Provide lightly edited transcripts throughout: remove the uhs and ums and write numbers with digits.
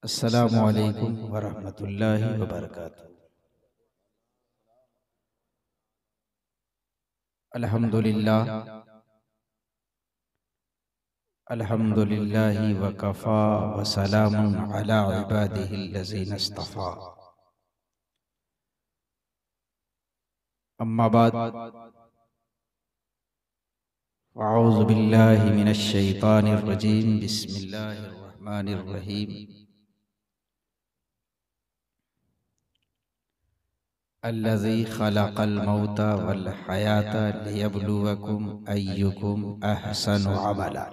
अस्सलामु अलैकुम वरहमतुल्लाहि वबरकातुहू। अल्हम्दुलिल्लाह अल्हम्दुलिल्लाहि वकफ़ा वसलामुन अला इबादिहिल्लज़ीना इस्तफ़ा। अम्मा बाद अऊज़ु बिल्लाहि मिनश शैतानिर रजीम। बिस्मिल्लाहिर रहमानिर रहीम। अल्लज़ी खलक़ल मौता वल हयाता लियब्लुवकुम अय्युकुम अहसनु अमला।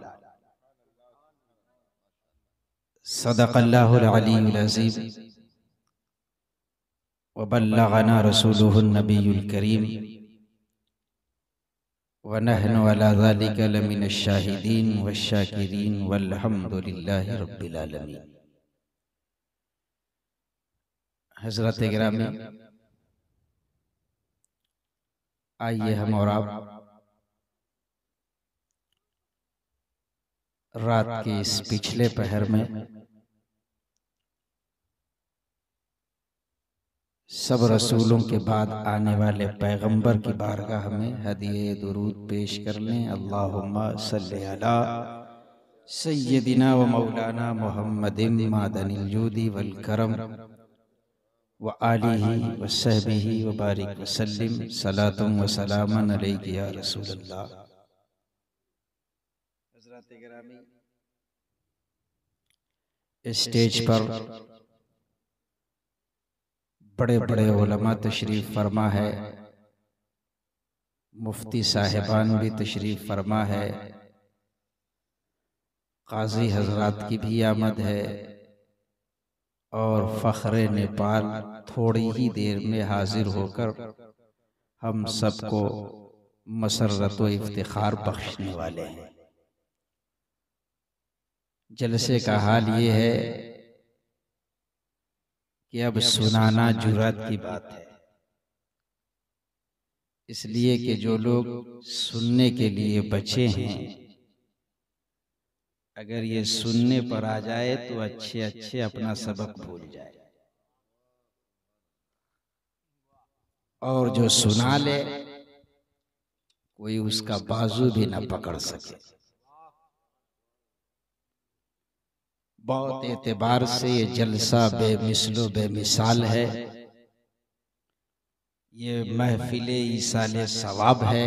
सदक़ल्लाहुल अलीयुल अज़ीम व बल्लगना रसूलुहुन नबियुल करीम व नहनु अला ज़ालिका लमिनश शाहिदीन वश्शाकिरीन वल्हम्दुलिल्लाहि रब्बिल आलमीन। हज़रत गिरामी, आइए हम और आप रात के इस पिछले पहर में सब रसूलों के बाद आने वाले पैगंबर की बारगाह में हदिये दुरूद पेश करने अल्लाहुम्मा सल्ली अला सय्यदिना व मौलाना मुहम्मदिन मादनिल जूदी वल करम व आलिही व सहबिही व बारिक व सल्लिम सलातुम व सलामन अलैका या रसूलल्लाह। हज़रत गिरामी, स्टेज पर बड़े बड़े उलमा तशरीफ फरमा है, मुफ्ती साहिबान भी तशरीफ फरमा है, काजी हजरात की भी आमद है और फ़ख्रे नेपाल थोड़ी ही देर में हाजिर होकर हम सबको मसर्रत व इफ्तिखार बख्शने वाले हैं। जलसे का हाल ये है कि अब सुनाना जुर्रत की बात है, इसलिए कि जो लोग सुनने के लिए बचे हैं, अगर ये सुनने पर आ जाए तो अच्छे अच्छे अपना सबक भूल जाए, और जो सुना ले कोई उसका बाजू भी न पकड़ सके। बहुत एतबार से ये जलसा बेमिसलो बेमिसाल है, ये महफिले ईसाले सवाब है।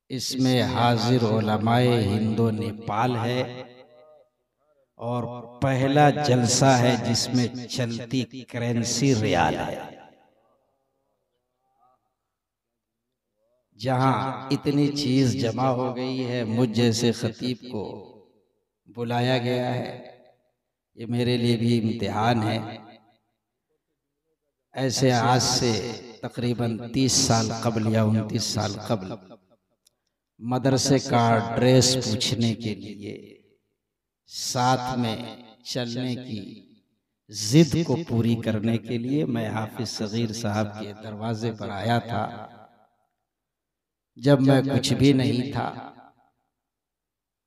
इसमें हाजिर उलमाए हिंदो नेपाल है और पहला जलसा है जिसमें चलती करेंसी रियाल है। जहां इतनी चीज जमा हो गई है, मुझ जैसे खतीब को बुलाया गया है, ये मेरे लिए भी इम्तिहान है। ऐसे आज से तकरीबन 30 साल कबल या 29 साल कबल मदरसे का ड्रेस पूछने के लिए साथ में चलने की जिद को पूरी करने के लिए मैं हाफिज सगीर साहब के दरवाजे पर आया था। जब मैं कुछ भी नहीं था,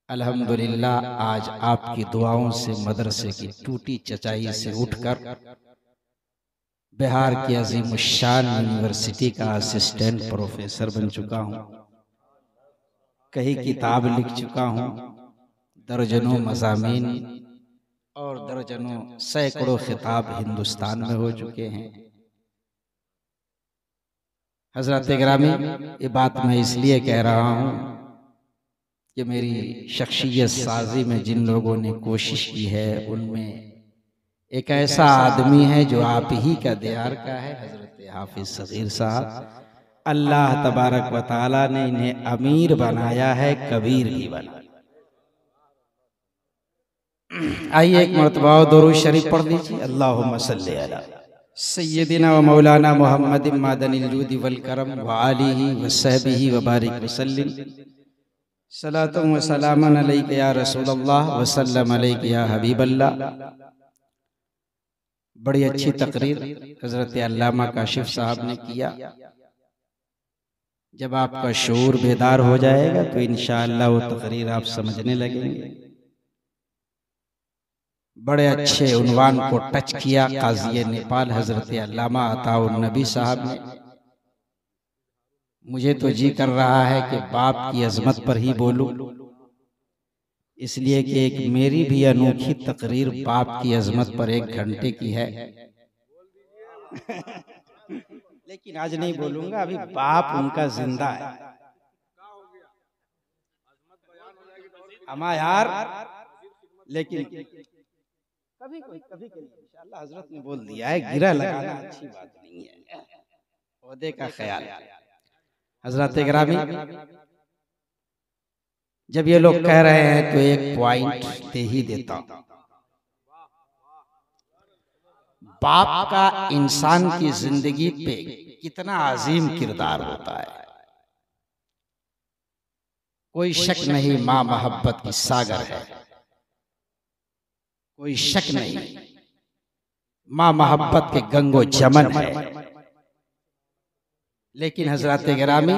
अल्हम्दुलिल्लाह आज आपकी दुआओं से मदरसे की टूटी चचाई से उठकर बिहार की अजीमुश्शान यूनिवर्सिटी का असिस्टेंट प्रोफेसर बन चुका हूँ। कई किताब लिख चुका हूँ, दर्जनों मज़ामीन और दर्जनों सैकड़ों खिताब हिंदुस्तान में हो चुके हैं। हजरत गिरामी, ये बात मैं इसलिए कह रहा हूँ कि मेरी शख्सियत साजी में जिन लोगों ने कोशिश की है, उनमें एक ऐसा आदमी है जो आप ही का दियार का है, हजरत हाफिज सगीर साहब। अल्लाह तबारक व तआला ने इन्हें अमीर बनाया है, कबीर भी बनाया। आइए एक मरतबा दुरूद शरीफ पढ़ लीजिए। अल्लाहुम्मा सल्ली अला सय्यदिना व मौलाना मुहम्मदिन मादनिल जूदी वल करम व आलिही व सहबिही व बारिक व सल्लिम सलातुम व सलामन अलैका या रसूलल्लाह व सल्लम अलैका या हबीबल्लाह। बड़ी अच्छी तकरीर हजरत अल्लामा काशिफ साहब ने किया। जब आपका शऊर बेदार हो जाएगा तो इंशाअल्लाह वो तकरीर आप समझने लगेंगे। बड़े अच्छे उन्वान को टच किया काज़ी नेपाल हजरत अल्लामा अताउन नबी साहब ने। मुझे तो जी कर रहा है कि बाप की अजमत पर ही बोलूं, इसलिए कि एक मेरी भी अनोखी तकरीर बाप की अजमत पर 1 घंटे की है। लेकिन आज नहीं बोलूंगा, अभी बाप उनका जिंदा है। हमारा यार, लेकिन कभी के लिए इंशाअल्लाह हजरत ने बोल दिया है, गिरा लगाना अच्छी बात नहीं है, ओहदे का ख्याल। हजरत गिरामी, जब ये लोग कह रहे हैं तो एक पॉइंट दे ही देता हूं। बाप का इंसान की जिंदगी पे कितना अजीम किरदार होता है, कोई शक नहीं। माँ मोहब्बत की सागर है, कोई शक नहीं। माँ मोहब्बत के गंगो जमन है। लेकिन हजरत गिरामी,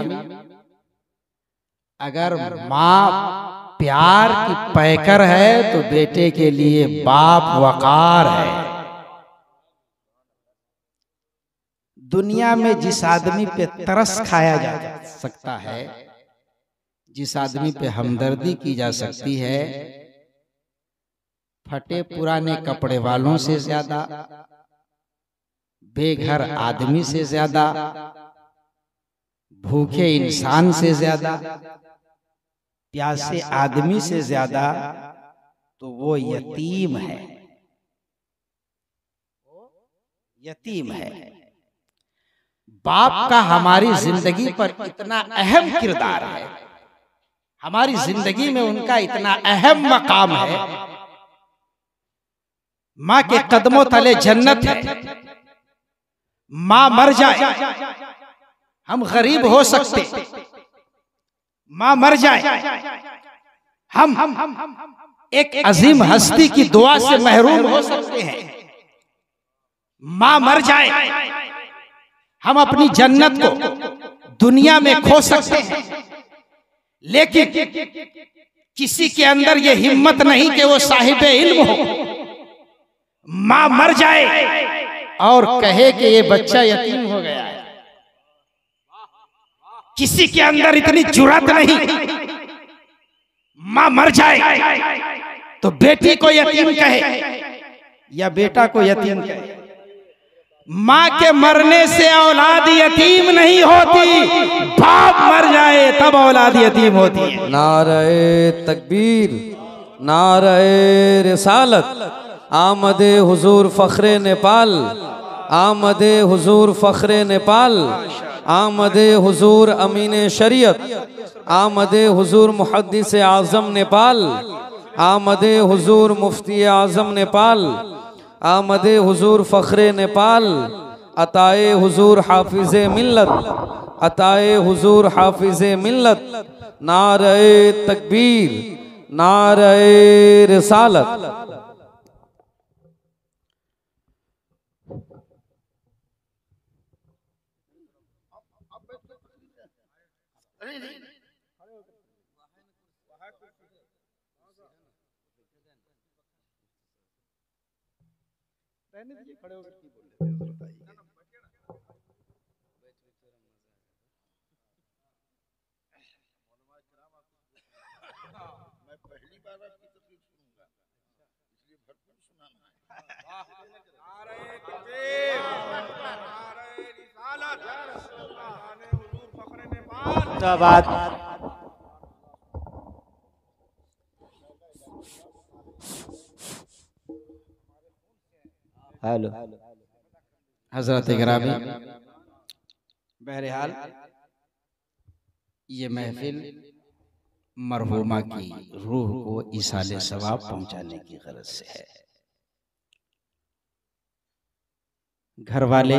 अगर माँ प्यार की पैकर है तो बेटे के लिए बाप वकार है। दुनिया में जिस आदमी पे तरस खाया जा सकता है, जिस आदमी पे हमदर्दी की जा सकती है, फटे पुराने कपड़े वालों से ज्यादा, बेघर आदमी से ज्यादा, भूखे इंसान से ज्यादा, प्यासे आदमी से ज्यादा तो वो यतीम है, यतीम है। बाप का हमारी जिंदगी पर इतना अहम किरदार है, हमारी जिंदगी में उनका इतना अहम मकाम है। माँ के कदमों तले जन्नत है। माँ मर जाए, हम गरीब हो सकते, माँ मर जाए, हम एक अजीम हस्ती की दुआ से महरूम हो सकते हैं। माँ मर जाए, हम अपनी जन्नत को दुनिया में खो सकते हैं। लेकिन किसी के अंदर ये हिम्मत नहीं कि वो साहिब इल्म हो, माँ मर जाए और कहे कि ये बच्चा यतीम हो गया है। किसी के अंदर इतनी जुर्रत नहीं, माँ मर जाए तो बेटी को यतीम कहे या बेटा को यतीम कहे। माँ के मरने से औलाद यतीम नहीं होती, बाप मर जाए तब औलाद यतीम होती है। नारे तकबीर, नारे रिसालत, आमदे हुजूर फखरे नेपाल, आमदे हुजूर फखरे नेपाल, आमदे हुजूर अमीन शरीयत, आमदे हुजूर मुहद्दिस आज़म नेपाल, आमदे हुजूर मुफ्ती आज़म नेपाल, आमदे हुजूर फखरे नेपाल, अताए हुजूर हाफिज़े मिल्लत, अताए हुजूर हाफिज़े मिल्लत। नारे तकबीर, नारे रिसालत। खड़े होकर की बोल रहे थे? मैं पहली बार आपकी तकरीर सुनूंगा, इसलिए भरपूर सुनाना है। हेलो हजरत गिरामी, बहरहाल ये महफिल मरहूमा की रूह को इसाले सवाब पहुंचाने की गरज से है। घर वाले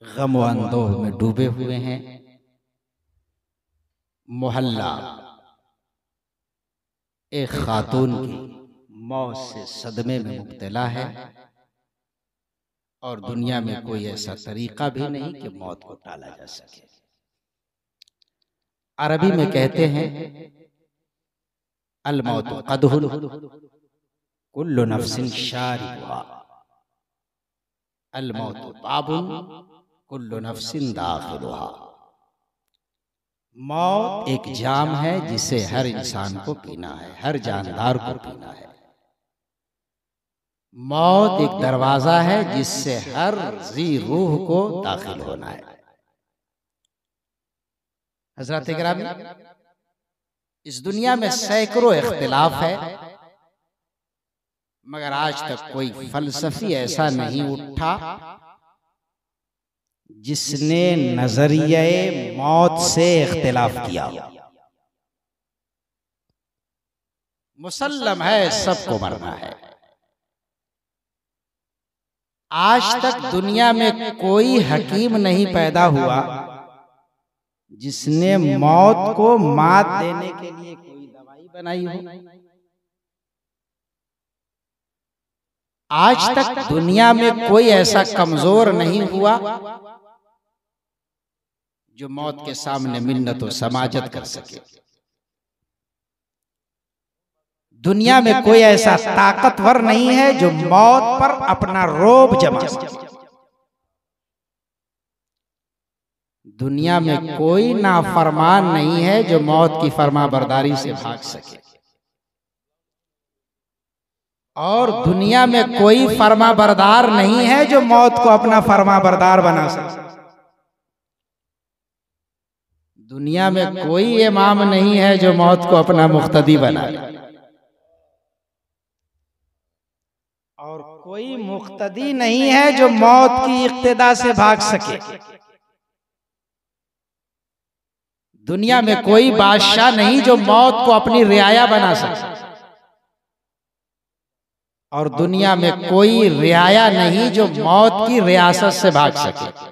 गम व अंदोह में डूबे हुए हैं, मोहल्ला एक खातून की मौत से सदमे में मुब्तला है और दुनिया में कोई ऐसा तरीका भी नहीं कि मौत को टाला जा सके। अरबी में कहते हैं अल मौत क़दहुन, कुल्लु नफ्सिन शारिबुहा अल मौतु बाबुन कुल्लु नफ्सिन दाखिलुहा। मौत एक जाम है जिसे हर इंसान को पीना है, हर जानदार को पीना है। मौत एक दरवाजा है जिससे हर जी रूह को दाखिल होना है। हज़रत गिरामी, इस दुनिया में सैकड़ों इख्तिलाफ है, मगर आज तक कोई फलसफी ऐसा नहीं उठा जिसने नजरिए मौत से इख्तिलाफ किया। मुसल्लम है सबको मरना है। आज तक दुनिया में कोई हकीम नहीं पैदा हुआ जिसने मौत को मात देने के लिए कोई दवाई बनाई हो। आज तक दुनिया में कोई ऐसा कमजोर नहीं हुआ जो मौत के सामने मिन्नत और समाजत कर सके। दुनिया में कोई ऐसा ताकतवर नहीं है जो मौत पर अपना रोब जमा सके। दुनिया में कोई नाफरमान नहीं है जो मौत की फरमाबरदारी से भाग सके। और दुनिया में कोई फरमाबरदार नहीं है जो मौत को अपना फरमाबरदार बना सके। दुनिया में कोई इमाम नहीं है जो मौत को अपना मुख्तदी बनाए, और कोई मुख्तदी नहीं है जो मौत की इक्तिदा से भाग सके। दुनिया में कोई बादशाह नहीं जो मौत को अपनी रियाया बना सके, और दुनिया में कोई रियाया नहीं जो मौत की रियासत से भाग सके।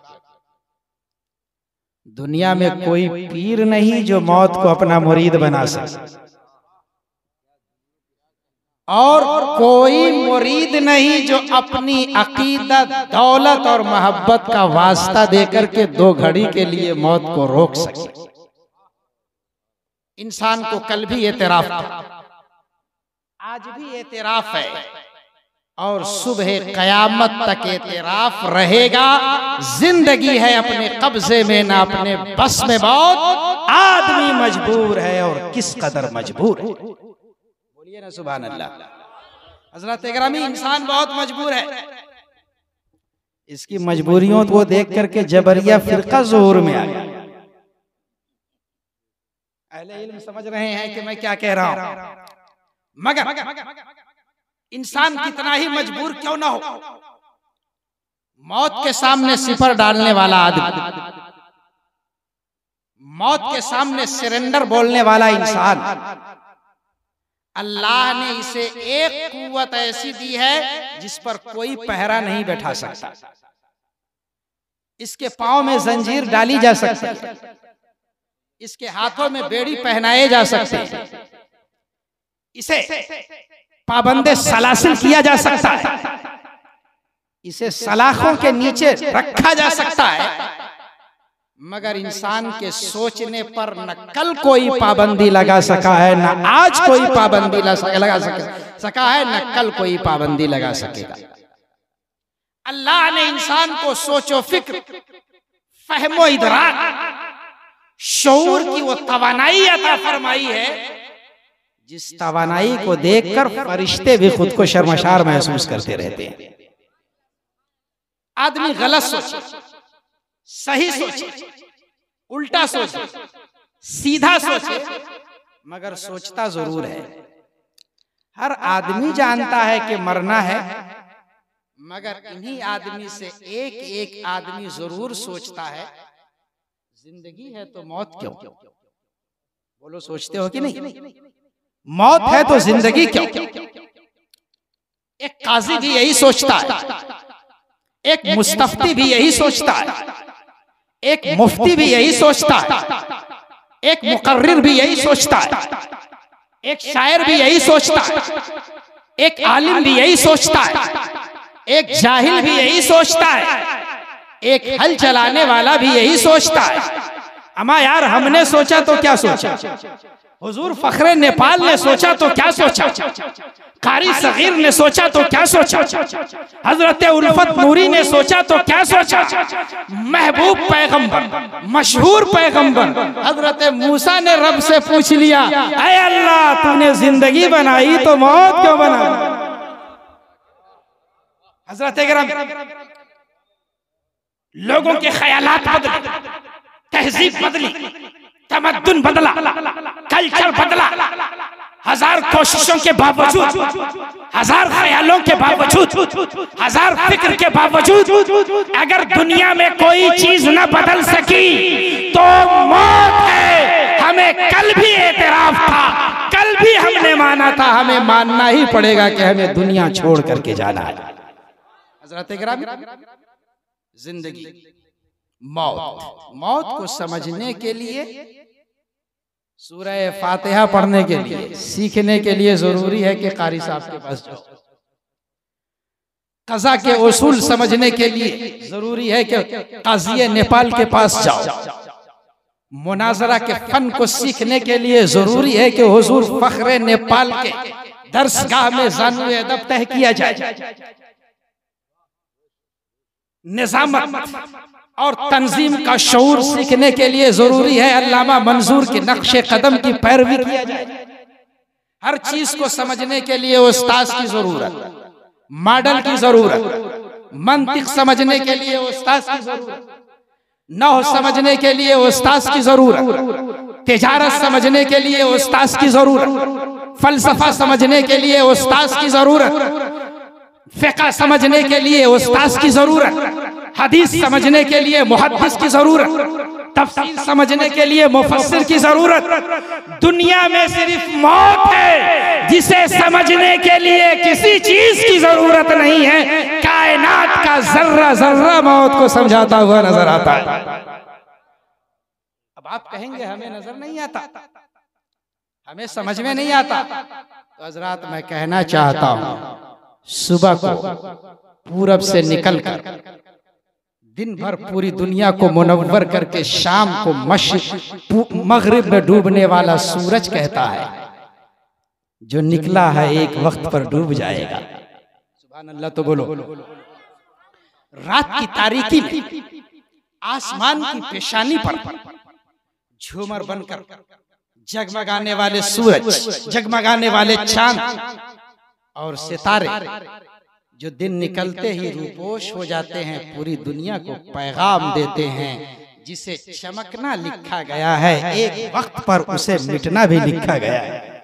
दुनिया में कोई पीर नहीं जो मौत को अपना मुरीद बना सके, और कोई मुरीद नहीं जो अपनी अकीदत, दौलत और मोहब्बत का वास्ता देकर के 2 घड़ी के लिए मौत को रोक सके। इंसान को कल भी एतराफ था, आज भी एतराफ है, और सुबह कयामत तक एतराफ रहेगा। जिंदगी है अपने कब्जे में, ना अपने बस में मौत। आदमी मजबूर है, और किस कदर मजबूर है। बोलिए ना सुभान अल्लाह। हज़रत गिरामी, इंसान बहुत मजबूर है। इसकी मजबूरियों को देख करके जबरिया फिरका ज़ोर में आ गया। अहले इल्म समझ रहे हैं कि मैं क्या कह रहा हूं, मगर इंसान कितना ही मजबूर क्यों ना हो, मौत के सामने सिफर डालने वाला आदमी, मौत के सामने सरेंडर बोलने वाला इंसान, अल्लाह ने इसे एक कुव्वत ऐसी दी है जिस पर कोई पहरा नहीं बैठा सकता। इसके पांव में जंजीर डाली जा सकती है, इसके हाथों में बेड़ी पहनाए जा सकते हैं, इसे पाबंदे सलासिल किया जा सकता है, इसे सलाखों के नीचे रखा जा सकता है, मगर इंसान के सोचने पर न कल कोई पाबंदी लगा सका है, न आज कोई पाबंदी लगा सका है, न कल कोई पाबंदी लगा सकेगा। अल्लाह ने इंसान को सोचो फिक्र, फहमो इदराक, शऊर की वो तवानाई अता फरमाई है जिस तवानाई को देखकर फरिश्ते भी खुद को शर्मशार महसूस करते रहते हैं। आदमी गलत सोचे, सही सोचे, उल्टा सोचे, सीधा सोचे, मगर सोचता जरूर है। हर आदमी जानता है कि मरना है, मगर इन्हीं आदमी से एक एक आदमी जरूर सोचता है जिंदगी है तो मौत क्यों। बोलो, सोचते हो कि नहीं? मौत है तो जिंदगी क्यों? एक काजी भी यही सोचता है, एक मुस्तफ्ती भी यही सोचता है, एक मुफ्ती भी यही सोचता है, एक मुकर्रिर भी यही सोचता है, एक शायर भी यही सोचता है, एक आलिम भी यही सोचता है, एक जाहिल भी यही सोचता है, एक हल चलाने वाला भी यही सोचता है। अमा यार, हमने सोचा तो क्या सोचा, हुजूर फखरे नेपाल ने सोचा तो क्या सोचा, कारी सगीर ने सोचा तो क्या सोचा, हजरत उल्फत नूरी ने सोचा तो क्या सोचा, महबूब पैगंबर, मशहूर पैगंबर हजरत मूसा ने रब से पूछ लिया, ऐ अल्लाह तूने जिंदगी बनाई तो मौत क्यों बनाई। हजरत लोगों के ख्यालात बदले, तहजीब बदली, तमद्दुन बदला, कल्चर बदला, हजार कोशिशों के बावजूद, हजार ख्यालों के बावजूद, हजार फिक्र के बावजूद अगर दुनिया में कोई चीज न बदल सकी तो मौत है। हमें कल भी एतराफ था, कल भी हमने माना था, हमें मानना ही पड़ेगा कि हमें दुनिया छोड़ करके जाना है। हज़रत गिरामी, जिंदगी, मौत, मौत को समझने के लिए सूरह फातिहा पढ़ने के लिए, सीखने के लिए जरूरी है कि कारी साहब के पास जाओ। कज़ा के उसूल समझने के लिए जरूरी है कि काज़ी नेपाल के पास जाओ। मुनाजरा के फन को सीखने के लिए जरूरी है कि हुजूर फखरे नेपाल के दरसगाह में ज़ानुए अदब तय किया जाए। निज़ामत और तंजीम का शऊर सीखने के लिए जरूरी है अल्लामा मंजूर के नक्शे कदम की पैरवी किया जाए। हर चीज को समझने के लिए उस्ताद की जरूरत, मॉडल की जरूरत, मंतिक समझने के लिए उस्ताद की जरूरत, नहव समझने के लिए उस्ताद की जरूरत, तिजारत समझने के लिए उस्ताद की जरूरत, फलसफा समझने के लिए उस्ताद की जरूरत, फिक़ह समझने के लिए उस्ताद की जरूरत, हदीस समझने के लिए मुहद्दिस की जरूरत, तफसीर समझने के लिए मुफस्सिर की जरूरत। दुनिया में सिर्फ मौत है जिसे समझने के लिए किसी चीज की जरूरत नहीं है। कायनात का जर्रा जर्रा मौत को समझाता हुआ नजर आता है। अब आप कहेंगे हमें नजर नहीं आता, हमें समझ में नहीं आता, तो हजरात मैं कहना चाहता हूं, सुबह को पूरब से निकलकर दिन भर पूरी दुनिया को मुनव्वर करके शाम को मगरिब में डूबने वाला सूरज कहता है, जो निकला है एक वक्त पर डूब जाएगा। सुभान अल्लाह तो बोलो। रात की तारीकी में आसमान की पेशानी पर झूमर बनकर जगमगाने वाले सूरज, जगमगाने वाले चांद और सितारे जो दिन निकलते ही रूपोश हो जाते हैं, पूरी दुनिया को पैगाम देते हैं, जिसे चमकना लिखा गया है एक वक्त पर उसे मिटना भी लिखा गया है।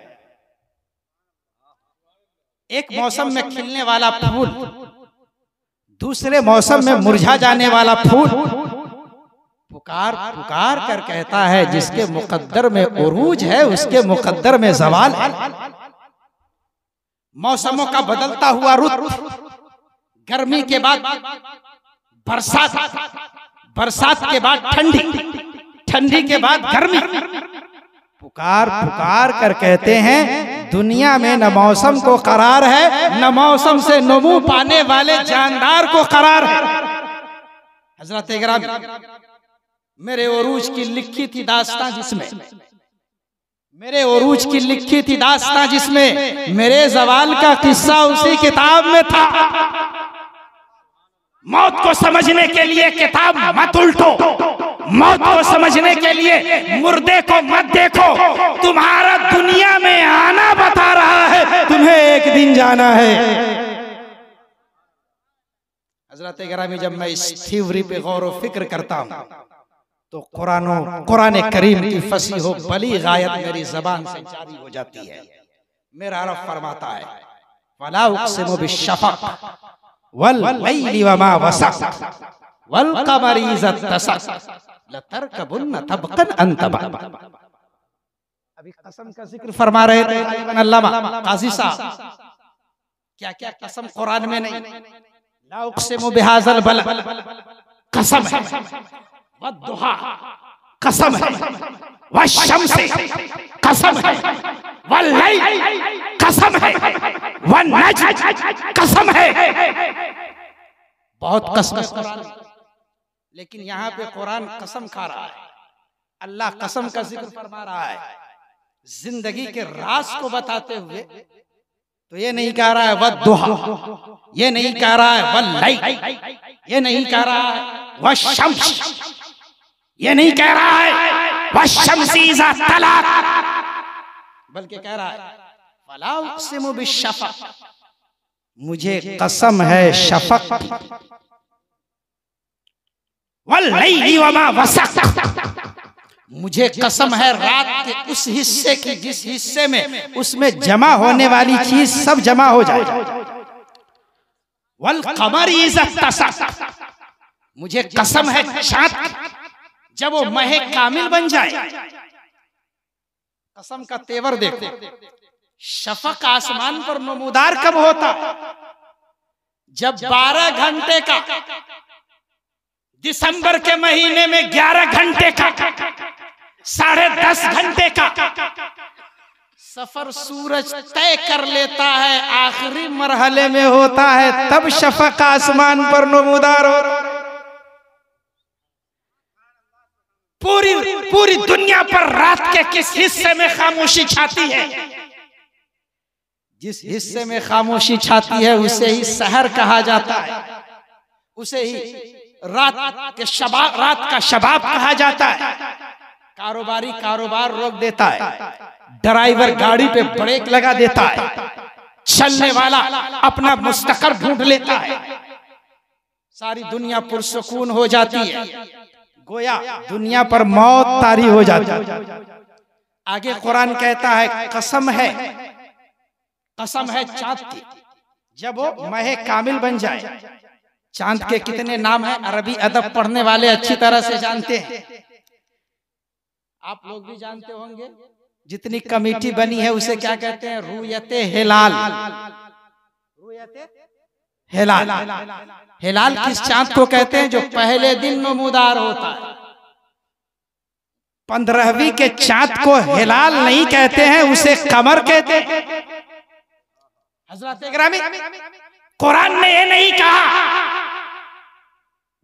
एक मौसम में खिलने वाला फूल दूसरे मौसम में मुरझा जाने वाला फूल पुकार पुकार कर कहता है, जिसके मुकद्दर में उरूज है उसके मुकद्दर में ज़वाल है। मौसमों का बदलता हुआ रुत, गर्मी के बाद बरसात, बरसात के बाद ठंडी, ठंडी के बाद गर्मी, पुकार पुकार कर कहते हैं दुनिया में न मौसम को करार है, न मौसम से नमू पाने वाले जानदार को करार है। हजरत गिरामी, मेरे उरूज की लिखी थी दास्तां जिसमें, मेरे उरूज की लिखी थी दास्तां जिसमें मेरे ज़वाल का किस्सा उसी किताब में था। मौत को समझने के लिए किताब मत उल्टो, मौत को समझने के लिए मुर्दे को मत देखो। तुम्हारा दुनिया में आना बता रहा है, तुम्हें एक दिन जाना है। हजरत गिरामी, जब मैं इस थ्योरी पे गौर व फिक्र करता हूँ तो कुरान करीम की फसी हो बली गायत मेरी जबान से जारी हो जाती है। मेरा रब फरमाता है, वला उक़सिमु बिश्शफ़क़ वल लैलि वमा वसक़ वल क़मरि इज़ा इत्तसक़ लतरकबुन्ना तबक़न अन तबक़। अभी कसम का जिक्र फरमा रहे थे अल्लामा काज़ी साहब, क्या क्या कसम कुरान में नहीं। ला उक़सिमु बिहाज़ल बलद, कसम है, वद्दुहा कसम है, वश्शम्सी कसम है, वल्लैल कसम है, वन्नज्म कसम है। बहुत कसम कुरान, लेकिन यहाँ पे कुरान कसम खा रहा है, अल्लाह कसम का जिक्र फरमा रहा है। जिंदगी के राज को बताते हुए तो ये नहीं कह रहा है वद्दुहा, ये नहीं कह रहा है वल्लैल, ये नहीं कह रहा है वश्शम्स, ये नहीं कह रहा है वश्शम्सी इज़ा तलात, बल्कि कह रहा है फला उक़सिमु बिश्शफ़क़, मुझे कसम है शफक की, वल्लैलि वमा वसक़, मुझे कसम है रात के उस हिस्से की जिस हिस्से में उसमें जमा होने वाली चीज सब जमा हो जाए, वल क़मरि इज़ा तसक़, मुझे कसम है चाँद जब वो महे कामिल बन जाए। कसम का तेवर देखो, शफक आसमान पर नमूदार कब होता? जब 12 घंटे का, दिसंबर के महीने में 11 घंटे का, 10.5 घंटे का सफर सूरज तय कर लेता है, आखिरी मरहले में होता है, तब शफक आसमान पर नमूदार हो। पूरी दुनिया पर रात के किस हिस्से में खामोशी छाती है? जिस हिस्से में खामोशी छाती है उसे ही सहर कहा जाता है, उसे ही रात का शबाब कहा जाता है। कारोबारी कारोबार रोक देता है, ड्राइवर गाड़ी पे ब्रेक लगा देता है, चलने वाला अपना मुस्तकर ढूंढ लेता है, सारी दुनिया पुरसुकून हो जाती है, गोया दुनिया पर मौत तारी हो जाती है। आगे कुरान कहता है कसम है चाँद की, जब वो महे कामिल बन जाए। चांद के कितने नाम हैं? अरबी अदब पढ़ने वाले अच्छी तरह से जानते हैं, आप लोग भी जानते होंगे। जितनी कमेटी बनी है उसे क्या कहते हैं? रुयते हिलाल। रुयते हिलाल, हिलाल किस चांद को कहते हैं? जो पहले दिन नमूदार होता है। 15वीं के चांद को हिलाल नहीं कहते हैं, उसे कमर कहते हैं। हज़रत गिरामी, कुरान ने ये नहीं कहा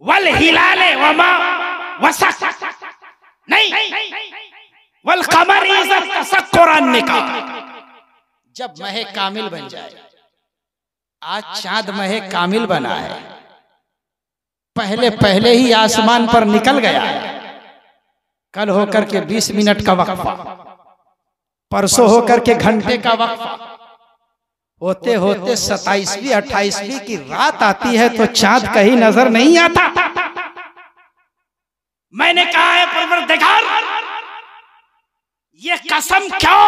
वल हिलाले वमा वसक़, नहीं, वल क़मर इज़ा तसक़, कुरान ने कहा जब महे कामिल बन जाए। आज चांद महे कामिल बना है, पहले ही आसमान पर निकल गया है। कल होकर के 20 मिनट का वक्फा, परसों होकर के घंटे का वक्फा, होते होते 27वीं 28वीं की रात आती है तो चांद कहीं नजर नहीं आता। मैंने कहा है परवरदिगार ये कसम क्यों?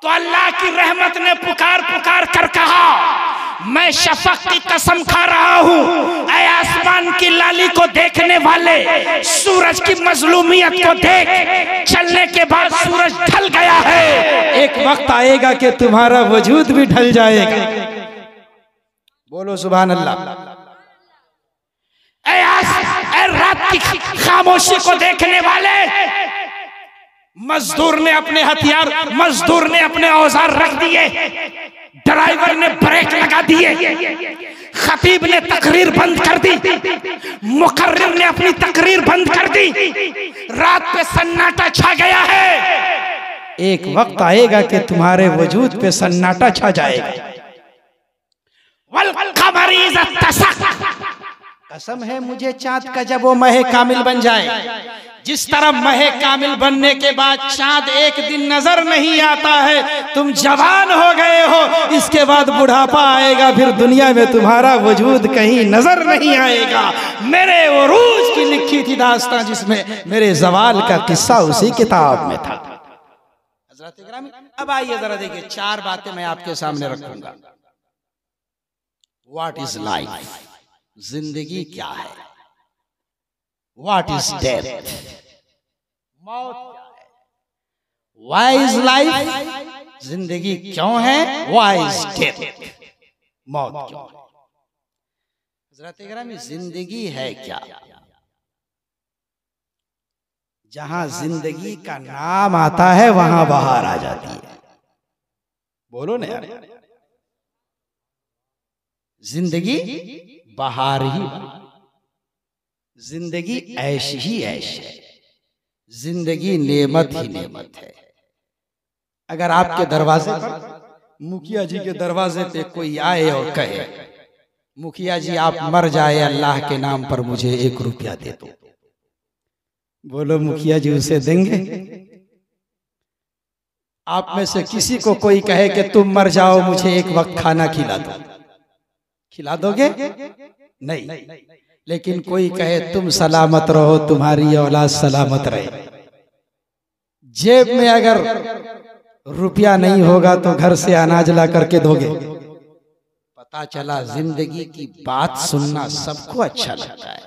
तो अल्लाह की रहमत ने पुकार कर कहा मैं शफक की कसम खा रहा हूँ। ऐ आसमान की लाली को देखने वाले, सूरज की मजलूमियत को देख, चलने के बाद सूरज ढल गया है, एक वक्त आएगा कि तुम्हारा वजूद भी ढल जाएगा। बोलो सुभान अल्लाह। ऐ रात की खामोशी को देखने वाले, मजदूर ने अपने हथियार, मजदूर ने अपने औजार रख दिए, ड्राइवर ने ब्रेक लगा दिए, खतीब ने तकरीर बंद कर दी, मुकर्रिर ने अपनी तकरीर बंद कर दी, रात पे सन्नाटा छा गया है। एक वक्त आएगा कि तुम्हारे वजूद पे सन्नाटा छा जाएगा। वल क़मरि इज़ा तसक़, कसम है मुझे चांद का जब वो महे कामिल बन जाए। जिस तरह महे कामिल बनने के बाद चांद एक दिन नजर नहीं आता है, तुम जवान हो गए हो, इसके बाद बुढ़ापा आएगा, फिर दुनिया में तुम्हारा वजूद कहीं नजर नहीं आएगा। मेरे उरूज की लिखी थी दास्तां, जिसमें मेरे जवाल का किस्सा उसी किताब में था। हज़रत गिरामी, अब आइए जरा देखिए, 4 बातें मैं आपके सामने रखूंगा। व्हाट इज लाइफ, जिंदगी क्या है? व्हाट इज डेथ, मौत क्या है? व्हाई इज लाइफ, जिंदगी क्यों है? व्हाई इज डेथ, मौत क्यों है? हज़रत गिरामी, जिंदगी है क्या? जहां जिंदगी का नाम आता है वहां बाहर आ जाती है। बोलो ना यार, जिंदगी बाहर ही, जिंदगी ऐश ही ऐश है, जिंदगी नेमत ही नेमत है, अगर आपके दरवाजे पर, मुखिया जी के दरवाजे पे कोई आए और कहे मुखिया जी आप मर जाए अल्लाह के नाम पर मुझे 1 रुपया दे दो, बोलो मुखिया जी उसे देंगे? आप में से किसी को कोई कहे कि तुम मर जाओ मुझे 1 वक्त खाना खिला दो, खिला दोगे? नहीं। लेकिन कोई कहे तुम सलामत रहो, तुम्हारी औलाद सलामत रहे। जेब में अगर रुपया नहीं होगा तो घर से अनाज ला करके दोगे। पता चला जिंदगी की बात सुनना सबको अच्छा लगता है,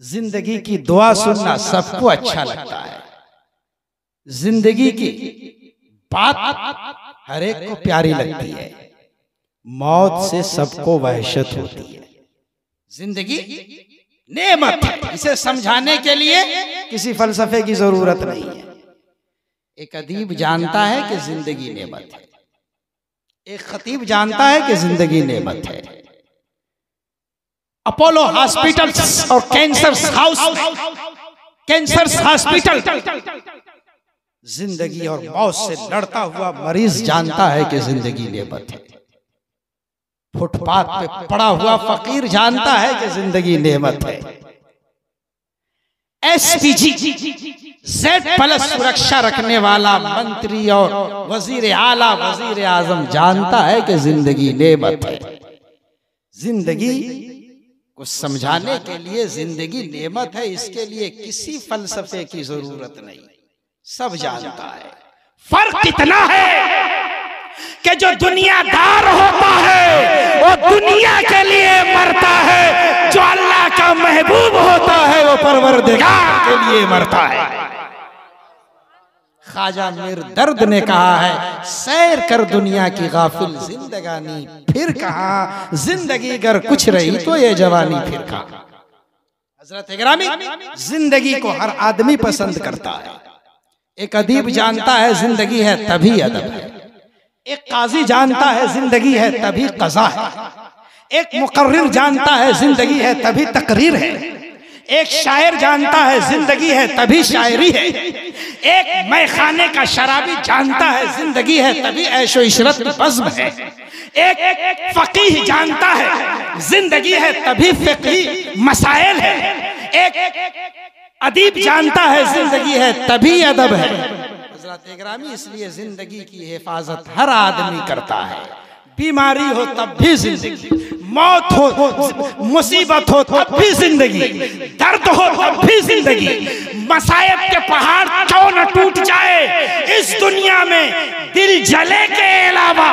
जिंदगी की दुआ सुनना सबको अच्छा लगता है, जिंदगी की बात हर एक को प्यारी लगती है। मौत से सबको वहशत होती है। जिंदगी नेमत है, इसे समझाने के लिए किसी फलसफे की जरूरत नहीं है। एक अदीब जानता है कि जिंदगी नेमत है, एक खतीब जानता है कि जिंदगी नेमत है। अपोलो हॉस्पिटल और कैंसर हॉस्पिटल जिंदगी और मौत से लड़ता हुआ मरीज जानता है कि जिंदगी नेमत है। फुटपाथ पे पड़ा हुआ फकीर जानता है कि जिंदगी नेमत है। एसपीजी Z+ सुरक्षा रखने वाला मंत्री और वजीर आला वजीर आजम जानता है कि जिंदगी नेमत है। जिंदगी को समझाने के लिए जिंदगी नेमत है, इसके लिए किसी फलसफे की जरूरत नहीं, सब जानता है। फर्क इतना है कि जो दुनियादार होता है वो दुनिया के लिए मरता है, जो अल्लाह का महबूब होता है वो परवरदिगार के लिए मरता है। ख्वाजा मीर दर्द ने कहा है सैर कर दुनिया की गाफिल जिंदगानी, फिर कहा जिंदगी अगर कुछ रही तो ये जवानी फिर कहा। हजरत गिरामी जिंदगी को हर आदमी पसंद करता है। एक अदीब जानता है जिंदगी है तभी अदब है, एक काजी जानता है जिंदगी है तभी कज़ा है, एक मुकर्रिर जानता है जिंदगी है तभी तकरीर है, एक शायर जानता है जिंदगी है तभी शायरी है, एक मैखाने का शराबी जानता है जिंदगी है तभी ऐशो इशरत की बज़्म है, एक फकीह जानता है जिंदगी है तभी फिक़ही मसाइल है, एक अदीब जानता है जिंदगी है तभी अदब है। हज़रत गिरामी इसलिए जिंदगी की हिफाजत हर आदमी करता है। बीमारी हो तब भी जिंदगी, मौत हो मुसीबत हो तब भी जिंदगी, दर्द हो तब भी जिंदगी, मसायब के पहाड़ क्यों न टूट जाए, इस दुनिया में दिल जले के अलावा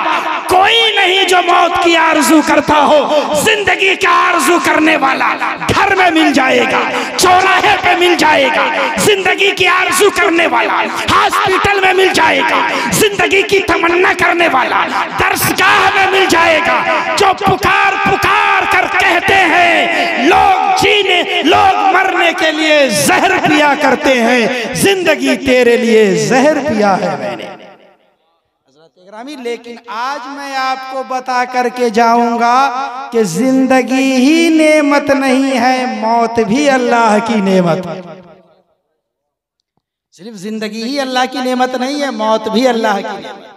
कोई नहीं जो मौत की आरज़ू करता हो। जिंदगी का आरज़ू करने वाला घर में मिल जाएगा, चौराहे पे मिल जाएगा, जिंदगी की आरज़ू करने वाला हॉस्पिटल में मिल जाएगा, जिंदगी की तमन्ना करने वाला दरसगाह में मिल जाएगा। जो पुकार पुकार कर कहते हैं लोग मरने के लिए जहर पिया करते हैं, जिंदगी तेरे लिए जहर पिया है मैंने। हज़रत गिरामी लेकिन आज मैं आपको बता करके जाऊंगा कि जिंदगी ही नेमत नहीं है, मौत भी अल्लाह की नेमत है। सिर्फ जिंदगी ही अल्लाह की नेमत नहीं है, मौत भी अल्लाह की नेमत।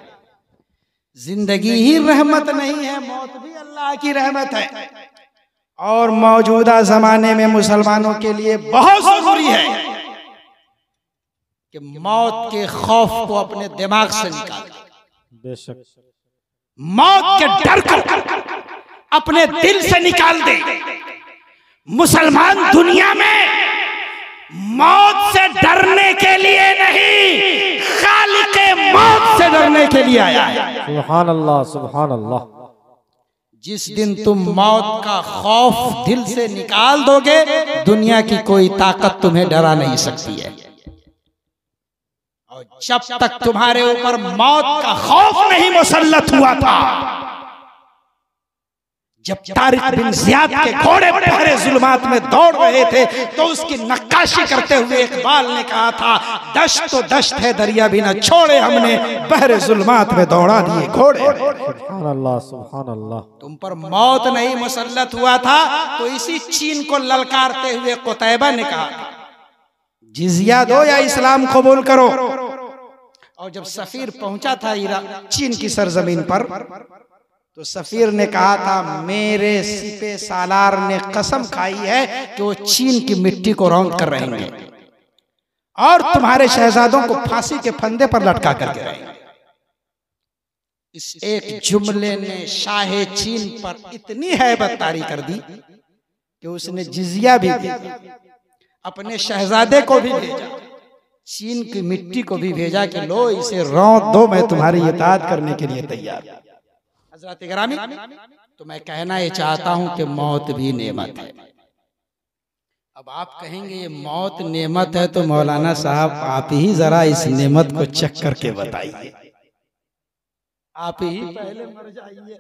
जिंदगी ही रहमत नहीं है, मौत भी अल्लाह की रहमत है। और मौजूदा जमाने में मुसलमानों के लिए बहुत जरूरी है कि मौत के खौफ को अपने दिमाग से निकाल, बेशक मौत के डर को अपने दिल से निकाल दे। मुसलमान दुनिया में मौत से डरने के लिए नहीं, खालिक़े मौत से डरने के लिए आया है। सुभान अल्लाह, सुभान अल्लाह। जिस दिन तुम मौत का खौफ दिल से निकाल दोगे, दुनिया की कोई ताकत तुम्हें डरा नहीं सकती है। और जब तक तुम्हारे ऊपर मौत का खौफ नहीं मुसल्लत हुआ था, जब तारिक बिन ज़ियाद के घोड़े बहरे जुल्मात में दौड़ रहे थे तो उसकी नक्काशी करते हुए इकबाल ने कहा था दश्त तो दश्त है दरिया भी न छोड़े, हमने बहरे जुल्मात में दौड़ा दिए घोड़े। सुभान अल्लाह, सुभान अल्लाह। तुम पर मौत नहीं मुसल्लत हुआ था तो इसी चीन को ललकारते हुए कुतैबा ने कहा जिजिया दो या इस्लाम कबूल करो। और जब सफीर पहुंचा था चीन की सरजमीन पर, तो सफीर ने कहा था मेरे सिपे सालार ने कसम खाई है कि वो चीन की मिट्टी को रौंद कर रहेंगे और तुम्हारे शहजादों को फांसी के फंदे पर लटका करके रहेंगे। इस एक जुमले ने शाहे चीन पर इतनी हैबत तारी कर दी कि उसने जिजिया भी दिया, अपने शहजादे को भी भेजा, चीन की मिट्टी को भी भेजा कि लो इसे रौंद दो, मैं तुम्हारी इताअत करने के लिए तैयार। हजरत गिरामी, तो मैं कहना ये चाहता हूं कि मौत भी नेमत है। अब आप कहेंगे ये मौत नेमत है, तो मौलाना साहब आप ही जरा इस नेमत को चेक करके बताइए, आप ही पहले मर जाइए।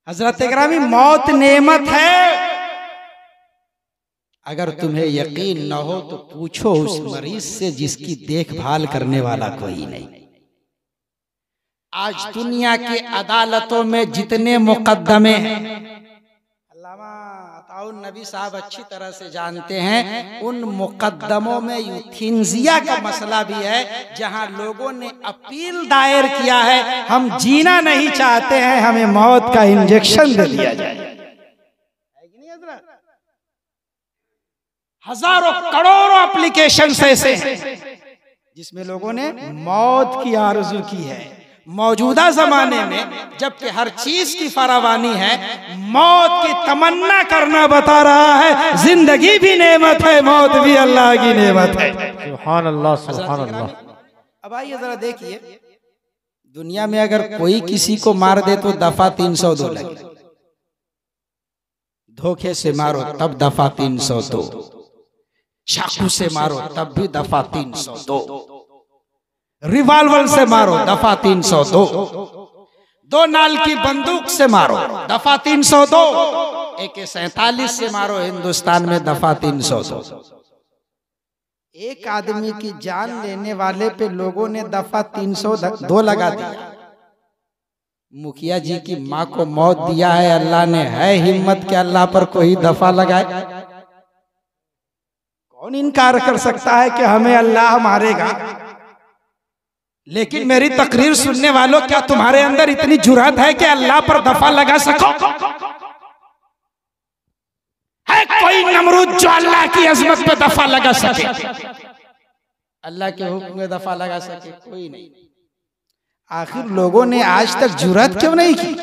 हजरत गिरामी, मौत नेमत है। अगर तुम्हें यकीन न हो तो पूछो उस मरीज से जिसकी देखभाल करने वाला कोई नहीं। आज दुनिया के अदालतों में जितने मुकद्दमे हैं, अल्लामा अताउन नबी साहब अच्छी तरह से जानते हैं, उन मुकद्दमों में यूथेनेसिया का मसला भी है, जहां लोगों ने अपील दायर किया है हम जीना नहीं चाहते हैं, हमें मौत का इंजेक्शन दे दिया जाए। हजारों करोड़ों एप्लीकेशन ऐसे हैं जिसमें लोगों ने मौत की आरज़ू की है। मौजूदा जमाने में जबकि हर चीज की फरावानी है, मौत की तमन्ना करना बता रहा है जिंदगी भी नेमत है, मौत भी अल्लाह की नेमत है। सुभान अल्लाह, सुभान अल्लाह। अब आइए जरा देखिए, दुनिया में अगर कोई किसी को मार दे तो दफा 302 लगे, धोखे से मारो तब दफा 302, चाकू से मारो तब भी दफा 302, रिवाल्वर से मारो दफा 302, 2 नाल की बंदूक से मारो दफा 302, AK-47 से मारो हिंदुस्तान में दफा 302। एक आदमी की जान लेने वाले पे लोगों ने दफा 302 लगा दिया। मुखिया जी की माँ को मौत दिया है अल्लाह ने, है हिम्मत के अल्लाह पर कोई दफा लगाए? कौन इनकार कर सकता है कि हमें अल्लाह मारेगा? लेकिन मेरी तकरीर सुनने वालों, क्या तुम्हारे अंदर इतनी जुर्रत है कि अल्लाह पर दफा लगा सको? है कोई नमरूद जो अल्लाह की अजमत पे दफा लगा सके? अल्लाह के हुक्म में दफा लगा सके? कोई नहीं। आखिर लोगों ने आज तक जुर्रत क्यों नहीं की?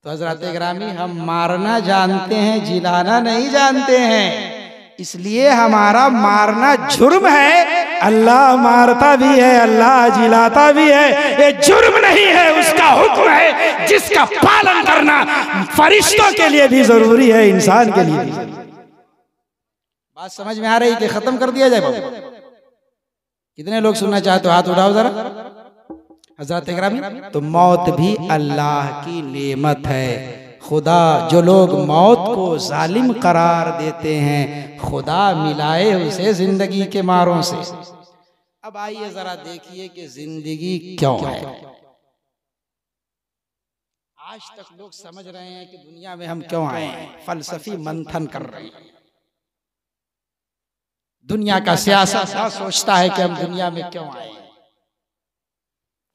तो हजरत गिरामी, हम मारना जानते हैं, जिलाना नहीं जानते हैं, इसलिए हमारा मारना जुर्म है। अल्लाह मारता भी है, अल्लाह जिलाता भी है, ये जुर्म नहीं है, उसका हुक्म है जिसका पालन करना फरिश्तों के लिए भी जरूरी है, इंसान के लिए भी। बात समझ में आ रही कि खत्म कर दिया जाए? बाबू कितने लोग सुनना चाहते हो? हाथ उठाओ जरा। हजरत गिरामी, तो मौत भी अल्लाह की नेमत है। खुदा, जो लोग मौत को जालिम करार देते हैं, खुदा मिलाए उसे जिंदगी के मारों से। अब आइए जरा देखिए कि जिंदगी क्यों है। आज तक लोग समझ रहे हैं कि दुनिया में हम क्यों आए हैं, फलसफी मंथन कर रहे हैं। दुनिया का सियासत सोचता है कि हम दुनिया में क्यों आए हैं।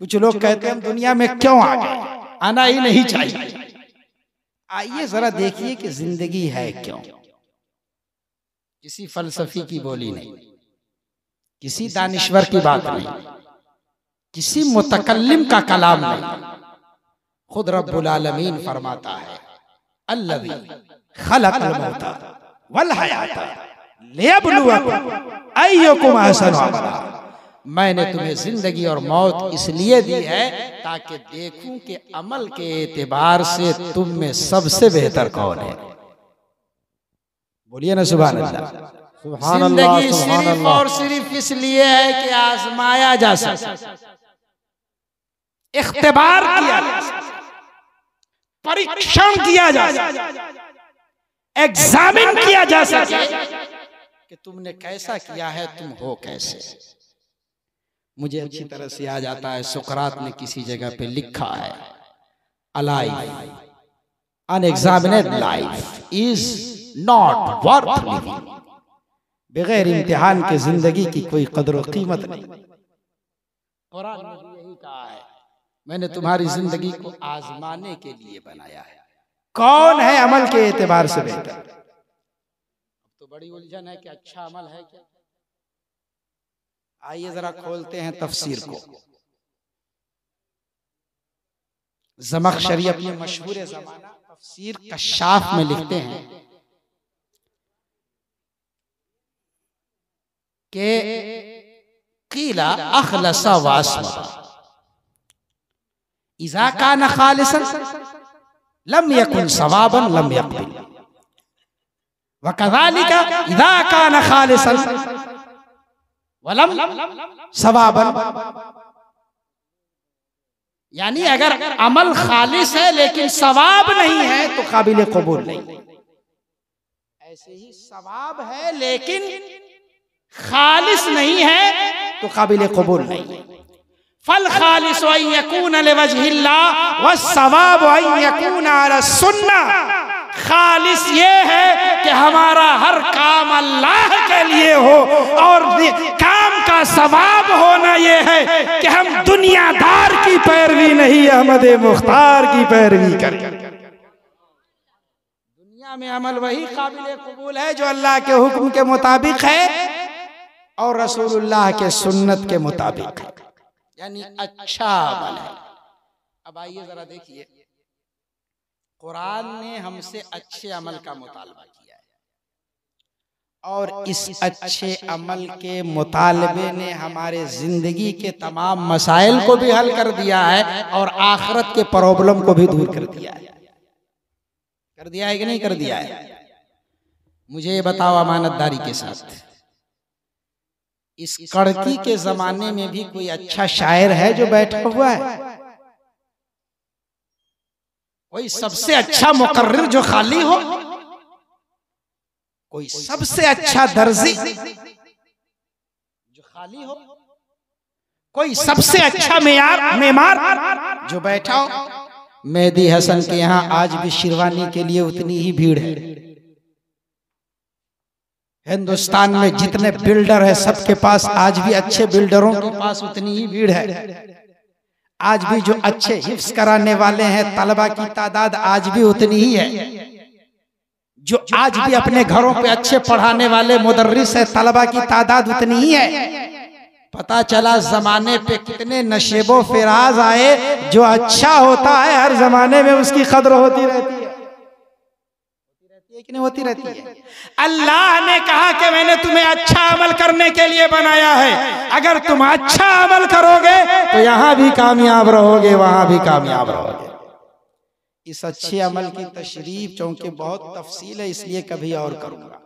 कुछ लोग कहते हैं हम दुनिया में क्यों आ गए, आना ही नहीं चाहिए। आइए जरा देखिए कि जिंदगी है क्यों। किसी फलसफी की बोली नहीं, किसी दानिश्वर की बात नहीं, किसी मुतकल्लिम का कलाम नहीं। खुद रब्बुल आलमीन फरमाता है, अल्लज़ी खलक़ल मौता वल हयाता लियब्लुवकुम अय्युकुम अहसनु अमला। मैंने तुम्हें जिंदगी और मौत इसलिए दी है ताकि देखूं कि अमल के एतबार से तुम में सबसे बेहतर कौन है। बोलिए ना सुभान अल्लाह। जिंदगी सिर्फ और सिर्फ इसलिए है कि आजमाया जा सके, इख्तिबार किया जा सके, परीक्षण किया जा सके, एग्जामिन किया जा सके कि तुमने कैसा किया है, तुम हो कैसे। मुझे अच्छी तरह से याद आता है, सुकरात ने किसी जगह पे लिखा है, alive unexamined life is not worth living बगैर इम्तिहान के जिंदगी की कोई कदर व कीमत नहीं। कुरान ने भी यही कहा है, मैंने तुम्हारी जिंदगी को आजमाने के लिए बनाया है। कौन है अमल के एतबार से बेहतर? अब तो बड़ी उलझन है कि अच्छा अमल है क्या। आइए जरा खोलते हैं तफसीर को। ज़मख़शरी अपने मशहूर ज़माना तफसीर कश्शाफ में लिखते हैं कि क़ीला अख़लसा वास्मा इज़ा कान ख़ालिसन लम यकुन सवाबन लम यक़बिल व कज़ालिका इज़ा कान ख़ालिसन वलम सवाबन। यानी अगर अमल खालिस है लेकिन सवाब नहीं है तो काबिल कबूल नहीं। ऐसे ही सवाब है लेकिन खालिस नहीं है तो काबिल कबूल नहीं। फल खालिस अन यकून लिवजहिल्लाह व सवाब अन यकून अला सुन्नह। खालिस ये है कि हमारा हर काम अल्लाह के लिए हो और काम का सवाब होना ये है कि हम दुनियादार की पैरवी नहीं अहमद मुख्तार की पैरवी करें। दुनिया में अमल वही काबिल कबूल है जो अल्लाह के हुक्म के मुताबिक है और रसूलुल्लाह के सुन्नत के मुताबिक है, यानी अच्छा अमल है। अब आइए जरा देखिए, कुरान ने हमसे अच्छे अमल का मुतालबा किया है और इस अच्छे अमल के मुतालबे ने हमारे जिंदगी के तमाम मसाइल को भी हल कर दिया है और आखिरत के प्रॉब्लम को भी दूर कर दिया है। कर दिया है कि नहीं कर दिया है? मुझे ये बताओ अमानतदारी के साथ, इस कड़की के जमाने में भी कोई अच्छा शायर है जो बैठा हुआ है? कोई सबसे अच्छा मुकर्रिर जो खाली हो? कोई सबसे अच्छा दर्जी जो खाली हो? कोई सबसे अच्छा मेमार जो बैठा हो? मेहदी हसन के यहाँ आज भी शेरवानी के लिए उतनी ही भीड़ है। हिंदुस्तान में जितने बिल्डर है सबके पास आज भी अच्छे बिल्डरों के पास उतनी ही भीड़ है। आज भी जो अच्छे हिफ्स कराने वाले हैं तलबा की तादाद आज भी उतनी ही है। जो आज भी अपने घरों पे अच्छे पढ़ाने वाले मुदर्रिस है तलबा की तादाद उतनी ही है। पता चला जमाने पे कितने नशेबो फिराज आए, जो अच्छा होता है हर जमाने में उसकी कदर होती रहती है कि नहीं होती रहती है। अल्लाह ने कहा कि मैंने तुम्हें अच्छा अमल करने के लिए बनाया है, अगर तुम अच्छा अमल करोगे तो यहां भी कामयाब रहोगे वहां भी कामयाब रहोगे। इस अच्छे अमल की तशरीफ चूंकि बहुत तफसील है इसलिए कभी और करूंगा।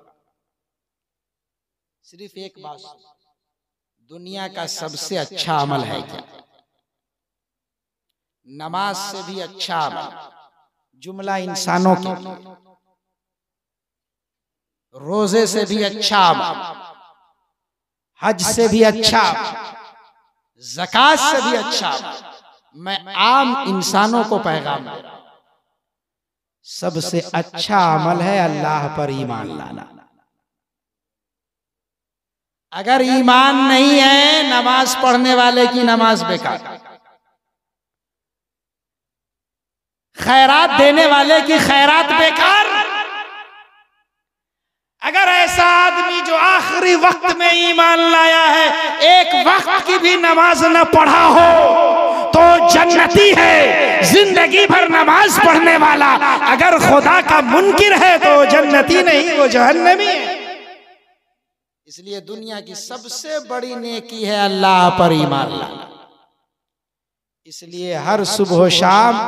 सिर्फ एक बात, दुनिया का सबसे अच्छा अमल है क्या? नमाज से भी अच्छा अमल, जुमला इंसानों की, रोजे से भी अच्छा अमल, हज से भी अच्छा, ज़कात से भी अच्छा। मैं आम इंसानों को पैगाम दे रहा हूं, सबसे अच्छा अमल है अल्लाह पर ईमान लाना। अगर ईमान नहीं है, नमाज पढ़ने वाले की नमाज बेकार, खैरात देने वाले की खैरात बेकार। अगर ऐसा आदमी जो आखिरी वक्त में ईमान लाया है, एक वक्त की भी नमाज न पढ़ा हो तो जन्नती है। जिंदगी भर नमाज पढ़ने वाला अगर खुदा का मुनकिर है तो जन्नती नहीं, वो जहन्नमी है। इसलिए दुनिया की सबसे बड़ी नेकी है अल्लाह पर ईमान लाना। इसलिए हर सुबह शाम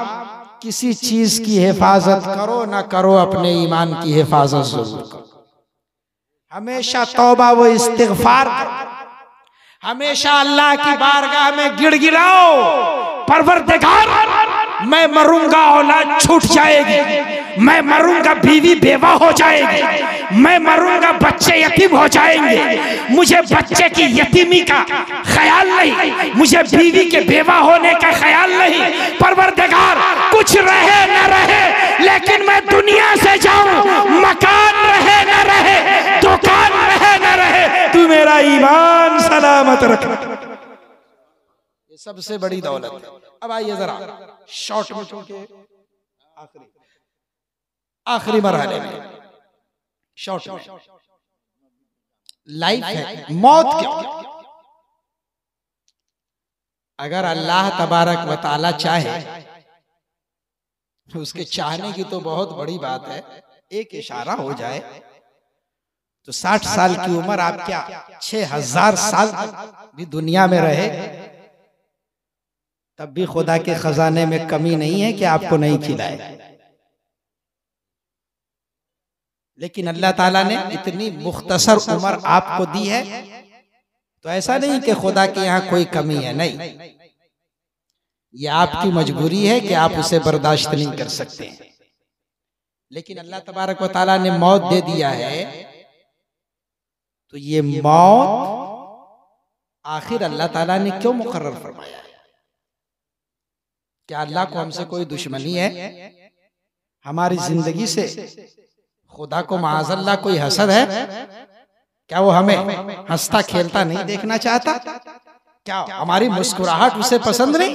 किसी चीज की हिफाजत करो ना करो, अपने ईमान की हिफाजत जरूर करो। हमेशा तौबा व इस्तिग़फार करो, हमेशा अल्लाह की बारगाह में गिड़गिड़ाओ, परवरदिगार मैं मरूंगा औलाद छूट जाएगी, मैं मरूंगा बीवी बेवा हो जाएगी, मैं मरूंगा बच्चे यतीम हो जाएंगे, मुझे बच्चे की यतीमी का ख्याल नहीं, मुझे बीवी के बेवा होने का ख्याल नहीं। परवरदिगार कुछ रहे न रहे लेकिन मैं दुनिया से जाऊं, मकान रहे न रहे, दुकान रहे न रहे, दौलत रखना, ये सबसे बड़ी दौलत है। अब आइए जरा शॉर्ट में, चूंकि आखिरी मरहले में, शॉर्ट में, लाइफ है, मौत क्यों? अगर अल्लाह तबारक व तआला चाहे, उसके चाहने की तो बहुत बड़ी बात है, एक इशारा हो जाए तो 60 साल की उम्र आप क्या 6000 साल भी दुनिया में रहे, तब भी खुदा के खजाने में कमी नहीं है कि आपको नहीं खिलाए। लेकिन अल्लाह ताला ने इतनी मुख्तसर उम्र आपको दी है, तो ऐसा नहीं कि खुदा के यहाँ कोई कमी है, नहीं, ये आपकी मजबूरी है कि आप उसे बर्दाश्त नहीं कर सकते। लेकिन अल्लाह तबारक व तआला ने मौत दे दिया है, तो ये मौत आखिर अल्लाह ताला ने क्यों मुकर्रर फरमाया है? क्या अल्लाह को हमसे कोई दुश्मनी है? हमारी जिंदगी से खुदा को माअज़ल्लाह कोई हसद है? क्या वो हमें हंसता खेलता नहीं देखना चाहता? क्या हमारी मुस्कुराहट उसे पसंद नहीं?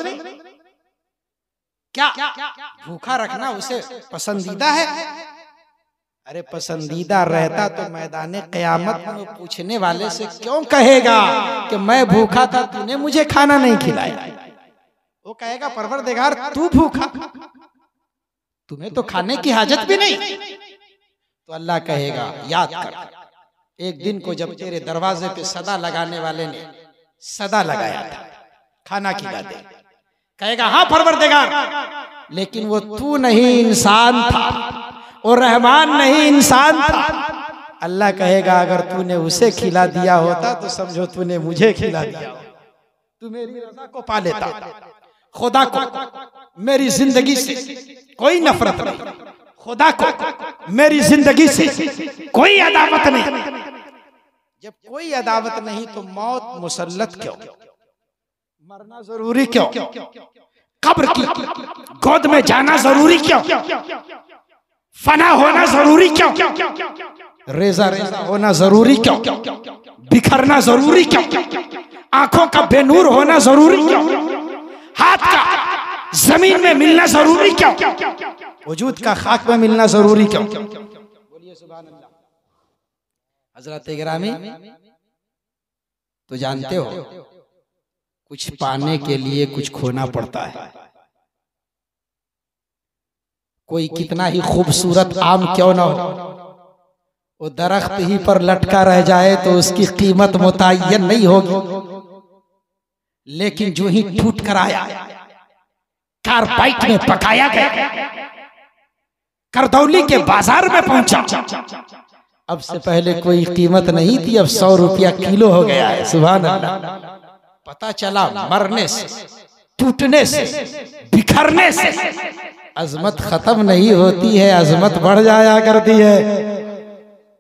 क्या भूखा रखना उसे पसंदीदा है? अरे पसंदीदा रहता तो मैदान क़यामत में पूछने वाले से क्यों कहेगा कि मैं भूखा था, तूने मुझे खाना नहीं खिलाया? वो कहेगा परवरदिगार तू भूखा, तुम्हें तो खाने की हाजत भी नहीं। तो अल्लाह कहेगा याद कर, एक दिन को जब तेरे दरवाजे पे सदा लगाने वाले ने सदा लगाया था, खाना खिला दे। कहेगा हाँ परवरदिगार, लेकिन वो तू नहीं इंसान था, और रहमान नहीं इंसान था। अल्लाह कहेगा अगर तूने उसे खिला दिया होता तो समझो तूने मुझे खिला दिया, तू मेरी रज़ा को पा लेता। खुदा को मेरी जिंदगी से कोई नफरत नहीं, खुदा को मेरी जिंदगी से कोई अदावत नहीं। जब कोई अदावत नहीं तो मौत मुसल्लत क्यों? मरना जरूरी क्यों? कब्र की गोद में जाना जरूरी क्यों? फना होना जरूरी क्यों? रेजा रेजा होना जरूरी क्यों? बिखरना जरूरी क्यों? आंखों का बेनूर होना जरूरी क्यों? हाथ का जमीन में मिलना जरूरी क्यों? वजूद का खाक में मिलना जरूरी क्यों? बोलिए सुभान अल्लाह। हजरत गिरामी, तो जानते हो कुछ पाने के लिए कुछ खोना पड़ता है। कोई कितना ही खूबसूरत आम क्यों ना हो, वो दरख्त ही पर लटका रह जाए तो उसकी कीमत मुतय्यन नहीं होगी। लेकिन जो ही टूट कर आया, कारबाइट में पकाया गया, करदौली के बाजार में पहुंचा, अब से पहले कोई कीमत नहीं थी, अब 100 रुपया किलो हो गया है। सुभान अल्लाह। पता चला मरने से, टूटने से, बिखरने से अजमत खत्म नहीं होती है, अजमत बढ़ जाया करती है।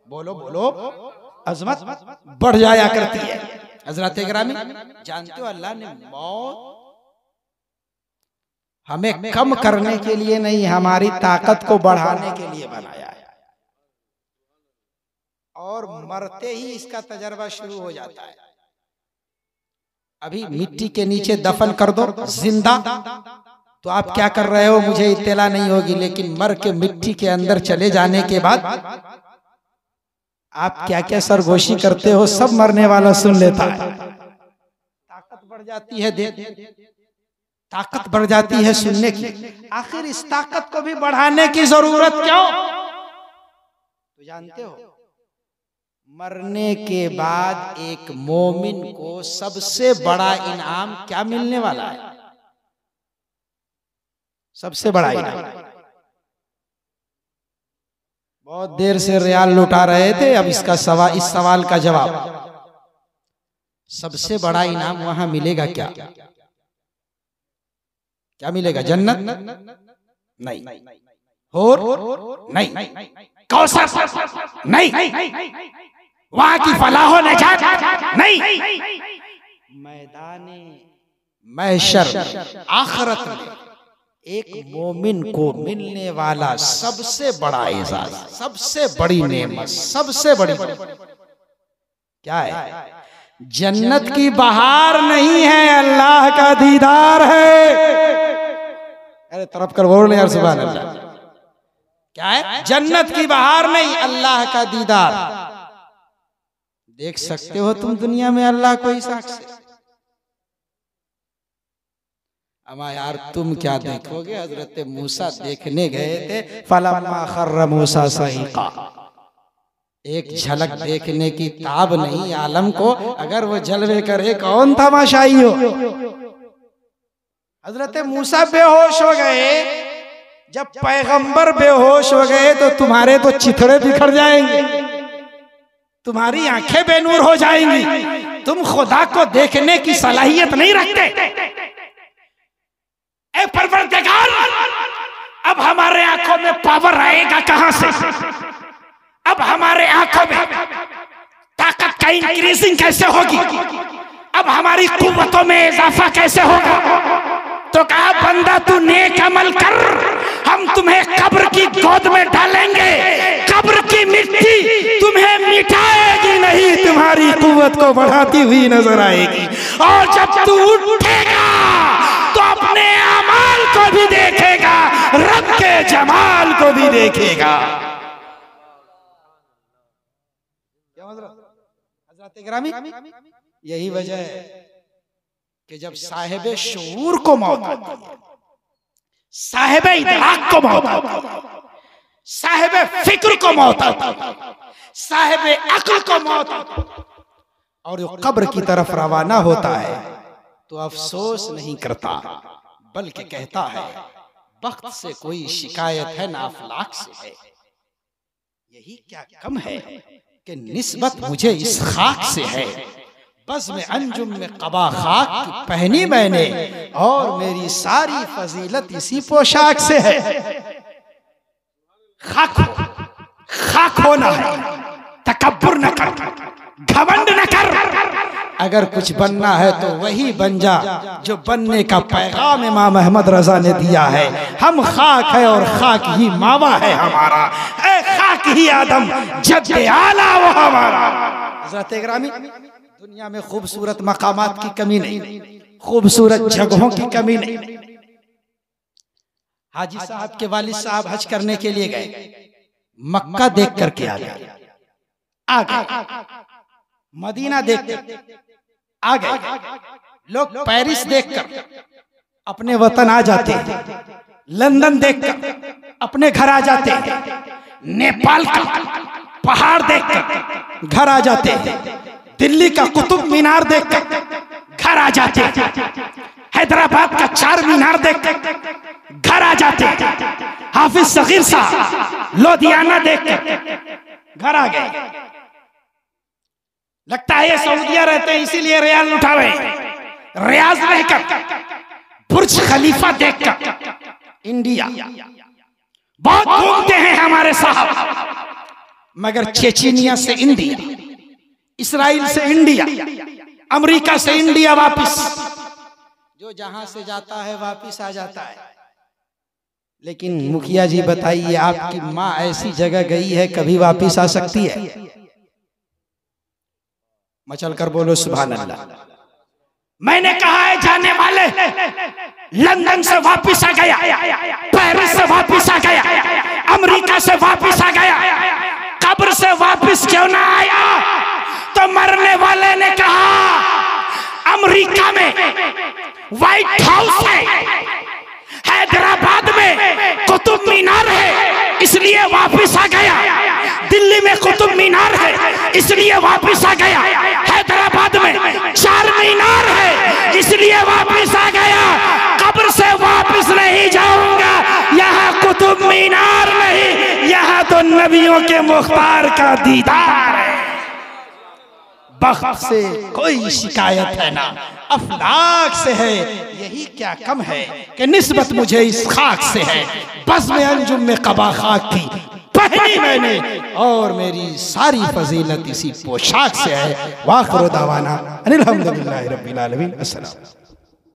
बोलो बोलो, अजमत बढ़ जाया करती है। हजरत गिरामी, जानते हो अल्लाह ने मौत हमें कम करने के लिए नहीं, हमारी ताकत को बढ़ाने के लिए बनाया है। और मरते ही इसका तजर्बा शुरू हो जाता है। अभी मिट्टी के नीचे दफन कर दो जिंदा, तो आप क्या कर रहे हो मुझे इत्तला नहीं होगी, लेकिन मर के मिट्टी के अंदर चले जाने के बाद आप क्या क्या सरगोशी करते हो सब मरने वाला सुन लेता है। ताकत बढ़ जाती है, ताकत बढ़ जाती है सुनने की। आखिर इस ताकत को भी बढ़ाने की जरूरत क्यों? तो जानते हो मरने के बाद एक मोमिन को सबसे बड़ा इनाम क्या मिलने वाला है? सबसे बड़ा इनाम, बहुत देर से रियाल लुटा रहे थे, अब इस सवाल का जवाब, सबसे बड़ा इनाम वहां मिलेगा क्या? क्या मिलेगा? जन्नत नहीं, होर नहीं, कौसर नहीं, वहां की फलाहो नजात नहीं, मैदाने महशर आखिरत में एक मोमिन को मिलने वाला सबसे बड़ा एजाज, सबसे बड़ी नेमत, सबसे बड़ी क्या है? जन्नत की बहार नहीं है, अल्लाह का दीदार है। अरे तरफ कर बोल यार, सुभान अल्लाह। क्या है? जन्नत की बहार नहीं, अल्लाह का दीदार। देख सकते हो तुम दुनिया में अल्लाह को इस आँख से? अमा यार तुम क्या देखोगे? हजरत मूसा देखने गए थे, फलम्मा खर्र मूसा सईका, एक झलक देखने की ताब नहीं आलम को। अगर वो जलवे करे कौन तमाशाई हो। हजरत मूसा बेहोश हो गए। जब पैगंबर बेहोश हो गए तो तुम्हारे तो चिथड़े बिखर जाएंगे, तुम्हारी आंखें बेनूर हो जाएंगी, तुम खुदा को देखने की सलाहियत नहीं रखते। ए परवरदिगार, अब हमारे आंखों में पावर आएगा कहां से? अब हमारे आंखों में ताकत का इंक्रीजिंग कैसे होगी? अब हमारी कुव्वतों में इजाफा कैसे होगा? तो कहा बंदा तू नेक अमल कर, हम तुम्हें कब्र की गोद में डालेंगे, कब्र की मिट्टी तुम्हें मिटाएगी नहीं, तुम्हारी कुव्वत को बढ़ाती हुई नजर आएगी। और जब तू उठेगा तो अपने अमाल को भी देखेगा, रब के जमाल को भी देखेगा। क्या मतलब हज़रत गिरामी? यही वजह है कि जब साहिब शऊर को मौत आती है, साहिब इदराक को मौत आती है, साहिब फिक्र को मौत आती है, साहिब अक्ल को मौत आती है, और वो कब्र की तरफ रवाना होता है तो अफसोस नहीं करता, बल्कि कहता है वक्त से कोई शिकायत है ना अफलाक से है। यही क्या कम है कि निस्बत मुझे इस खाक से है, बस में अंजुम में कबा खाक की पहनी मैंने, और मेरी सारी फजीलत इसी पोशाक से है। खाक होना है, तकब्बुर न कर, घमंड न कर। अगर कुछ बनना है तो वही बन जा जो बनने का पैगाम इमाम अहमद रजा ने दिया है। हम खाक है और खाक ही मावा है हमारा, खाक ही आदम जद्दे आला वो हमारा। हज़रत गिरामी, दुनिया में खूबसूरत मकामात की कमी नहीं, खूबसूरत जगहों की कमी नहीं। हाजी साहब के वालिद साहब हज करने के लिए गए, मक्का देख करके आ गए, मदीना देख कर आ गए। लोग पेरिस देखकर अपने वतन आ जाते हैं, लंदन देखकर अपने घर आ जाते हैं, नेपाल का पहाड़ देखकर घर आ जाते हैं, दिल्ली का कुतुब मीनार देखकर घर आ जाते हैं, हैदराबाद का चार मीनार देखकर घर आ जाते हैं, हाफिज सगीर साहब लोधियाना देखकर घर आ गए। लगता है ये सऊदिया रहते हैं इसीलिए रियाल उठा रहे हैं। रियाज रहकर बुर्ज खलीफा देखकर इंडिया बहुत घूमते हैं हमारे साहब, मगर चेचनिया से इंडिया, इसराइल से इंडिया, अमेरिका से इंडिया वापस, जो जहां से जाता है वापस आ जाता है। लेकिन मुखिया जी बताइए, आपकी माँ ऐसी जगह गई है कभी वापस आ सकती है? मचल कर बोलो सुभान अल्लाह। मैंने कहा है जाने वाले लंदन से वापस आ गया, पेरिस से वापस आ गया, अमेरिका से वापस आ गया, कब्र से वापस क्यों ना आया? तो मरने वाले ने कहा अमेरिका में व्हाइट हाउस है, हैदराबाद में कुतुब मीनार है इसलिए वापस आ गया, दिल्ली में कुतुब मीनार है इसलिए वापस आ गया, हैदराबाद में चार मीनार है इसलिए वापस आ गया। कब्र से वापस नहीं जाऊंगा, यहाँ कुतुब मीनार नहीं, यहाँ तो नबियों के मुख्तार का दीदार है। बख्त से कोई शिकायत है ना अफलाक से है। यही क्या कम है कि निस्बत मुझे इस खाक से है, बस में अंजुम में कबा खाक की पहनी मैंने, और मेरी सारी फजीलत इसी पोशाक से है। वाखिर दावाना अनिल हम्दुलिल्लाहि रब्बिल आलमीन। अस्सलाम।